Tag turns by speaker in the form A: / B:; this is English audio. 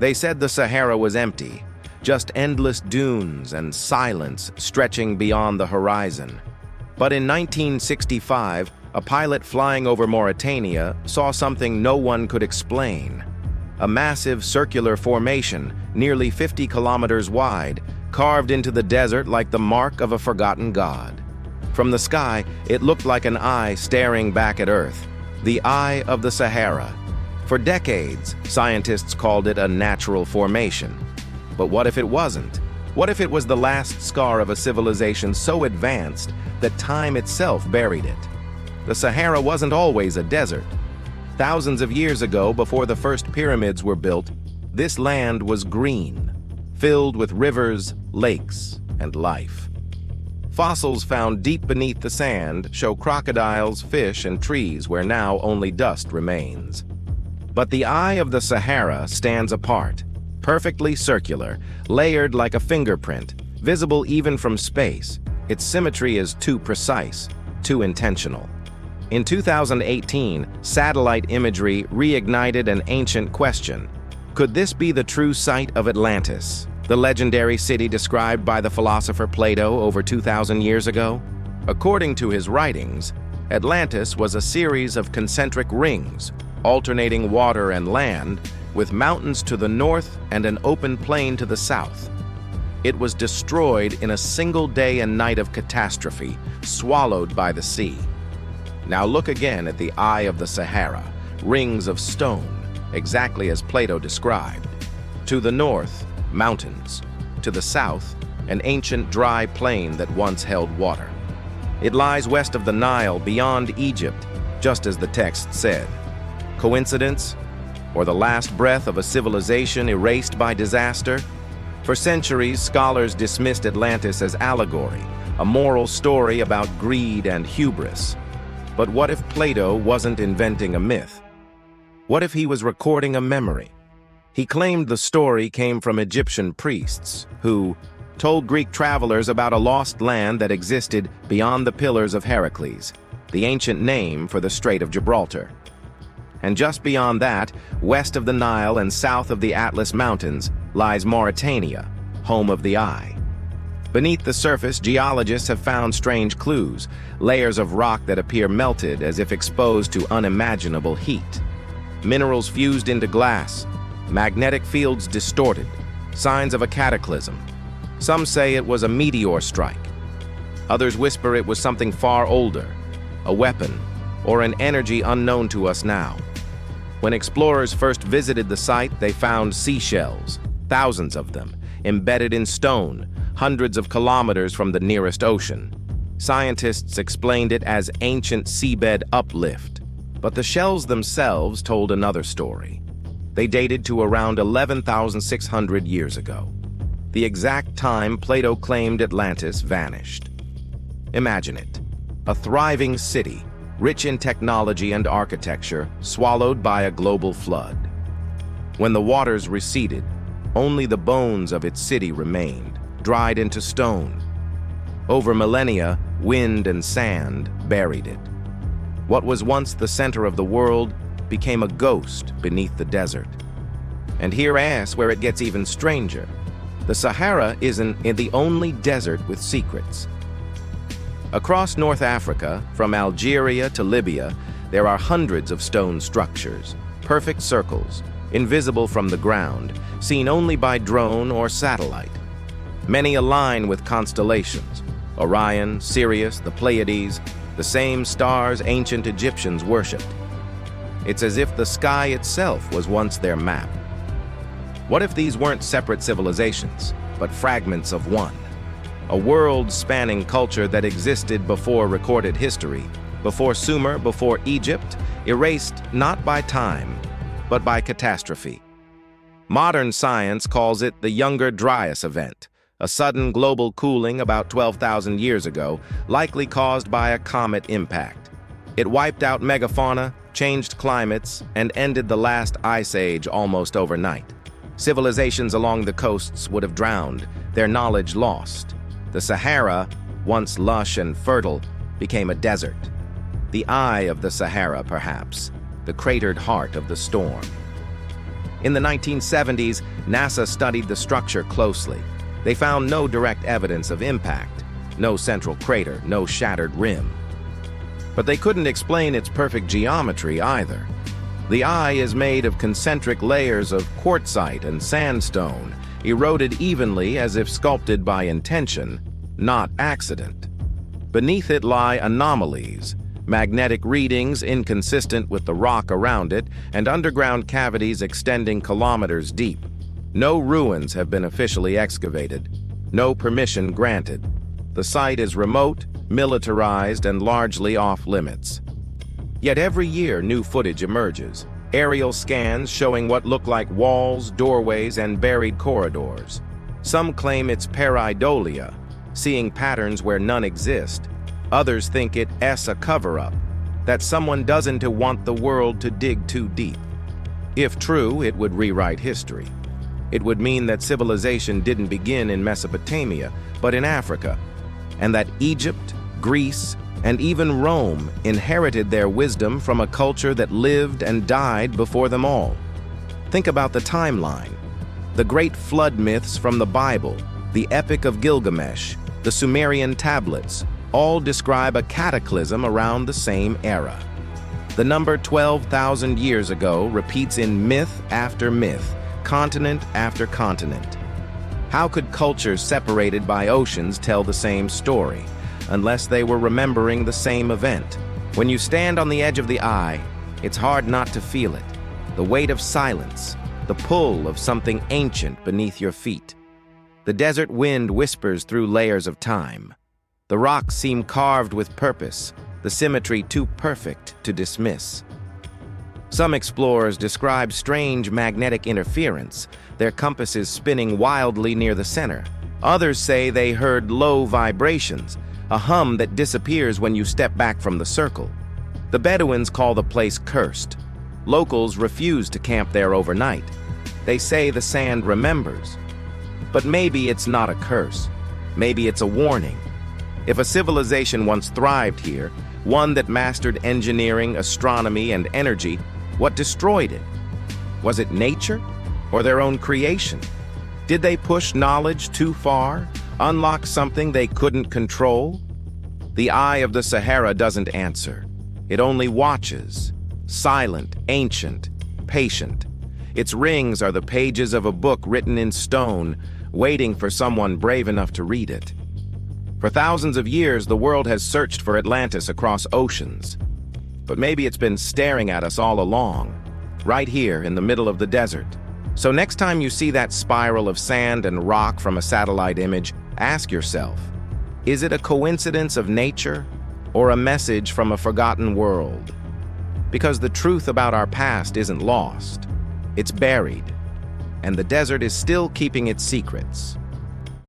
A: They said the Sahara was empty, just endless dunes and silence stretching beyond the horizon. But in 1965, a pilot flying over Mauritania saw something no one could explain. A massive circular formation, nearly 50 kilometers wide, carved into the desert like the mark of a forgotten god. From the sky, it looked like an eye staring back at Earth, the Eye of the Sahara. For decades, scientists called it a natural formation. But what if it wasn't? What if it was the last scar of a civilization so advanced that time itself buried it? The Sahara wasn't always a desert. Thousands of years ago, before the first pyramids were built, this land was green, filled with rivers, lakes, and life. Fossils found deep beneath the sand show crocodiles, fish, and trees where now only dust remains. But the Eye of the Sahara stands apart, perfectly circular, layered like a fingerprint, visible even from space. Its symmetry is too precise, too intentional. In 2018, satellite imagery reignited an ancient question. Could this be the true site of Atlantis, the legendary city described by the philosopher Plato over 2,000 years ago? According to his writings, Atlantis was a series of concentric rings, alternating water and land, with mountains to the north and an open plain to the south. It was destroyed in a single day and night of catastrophe, swallowed by the sea. Now look again at the Eye of the Sahara, rings of stone, exactly as Plato described. To the north, mountains. To the south, an ancient dry plain that once held water. It lies west of the Nile, beyond Egypt, just as the text said. Coincidence? Or the last breath of a civilization erased by disaster? For centuries, scholars dismissed Atlantis as allegory, a moral story about greed and hubris. But what if Plato wasn't inventing a myth? What if he was recording a memory? He claimed the story came from Egyptian priests, who told Greek travelers about a lost land that existed beyond the Pillars of Heracles, the ancient name for the Strait of Gibraltar. And just beyond that, west of the Nile and south of the Atlas Mountains, lies Mauritania, home of the Eye. Beneath the surface, geologists have found strange clues, layers of rock that appear melted as if exposed to unimaginable heat. Minerals fused into glass, magnetic fields distorted, signs of a cataclysm. Some say it was a meteor strike. Others whisper it was something far older, a weapon, or an energy unknown to us now. When explorers first visited the site, they found seashells, thousands of them, embedded in stone, hundreds of kilometers from the nearest ocean. Scientists explained it as ancient seabed uplift, but the shells themselves told another story. They dated to around 11,600 years ago, the exact time Plato claimed Atlantis vanished. Imagine it, a thriving city, rich in technology and architecture, swallowed by a global flood. When the waters receded, only the bones of its city remained, dried into stone. Over millennia, wind and sand buried it. What was once the center of the world became a ghost beneath the desert. And here's where it gets even stranger. The Sahara isn't the only desert with secrets. Across North Africa, from Algeria to Libya, there are hundreds of stone structures, perfect circles, invisible from the ground, seen only by drone or satellite. Many align with constellations, Orion, Sirius, the Pleiades, the same stars ancient Egyptians worshipped. It's as if the sky itself was once their map. What if these weren't separate civilizations, but fragments of one? A world-spanning culture that existed before recorded history, before Sumer, before Egypt, erased not by time, but by catastrophe. Modern science calls it the Younger Dryas event, a sudden global cooling about 12,000 years ago, likely caused by a comet impact. It wiped out megafauna, changed climates, and ended the last ice age almost overnight. Civilizations along the coasts would have drowned, their knowledge lost. The Sahara, once lush and fertile, became a desert. The Eye of the Sahara, perhaps, the cratered heart of the storm. In the 1970s, NASA studied the structure closely. They found no direct evidence of impact, no central crater, no shattered rim. But they couldn't explain its perfect geometry either. The eye is made of concentric layers of quartzite and sandstone, eroded evenly as if sculpted by intention, not accident. Beneath it lie anomalies, magnetic readings inconsistent with the rock around it, and underground cavities extending kilometers deep. No ruins have been officially excavated, no permission granted. The site is remote, militarized, and largely off-limits. Yet every year new footage emerges, aerial scans showing what look like walls, doorways, and buried corridors. Some claim it's pareidolia, seeing patterns where none exist. Others think it's a cover-up, that someone doesn't want the world to dig too deep. If true, it would rewrite history. It would mean that civilization didn't begin in Mesopotamia, but in Africa, and that Egypt, Greece, and even Rome inherited their wisdom from a culture that lived and died before them all. Think about the timeline. The great flood myths from the Bible, the Epic of Gilgamesh, the Sumerian tablets, all describe a cataclysm around the same era. The number 12,000 years ago repeats in myth after myth, continent after continent. How could cultures separated by oceans tell the same story, unless they were remembering the same event? When you stand on the edge of the eye, it's hard not to feel it. The weight of silence, the pull of something ancient beneath your feet. The desert wind whispers through layers of time. The rocks seem carved with purpose, the symmetry too perfect to dismiss. Some explorers describe strange magnetic interference, their compasses spinning wildly near the center. Others say they heard low vibrations, a hum that disappears when you step back from the circle. The Bedouins call the place cursed. Locals refuse to camp there overnight. They say the sand remembers. But maybe it's not a curse. Maybe it's a warning. If a civilization once thrived here, one that mastered engineering, astronomy, and energy, what destroyed it? Was it nature or their own creation? Did they push knowledge too far, unlock something they couldn't control? The eye of the Sahara doesn't answer. It only watches, silent, ancient, patient. Its rings are the pages of a book written in stone, waiting for someone brave enough to read it. For thousands of years, the world has searched for Atlantis across oceans. But maybe it's been staring at us all along, right here in the middle of the desert. So next time you see that spiral of sand and rock from a satellite image, ask yourself, is it a coincidence of nature or a message from a forgotten world? Because the truth about our past isn't lost, it's buried, and the desert is still keeping its secrets.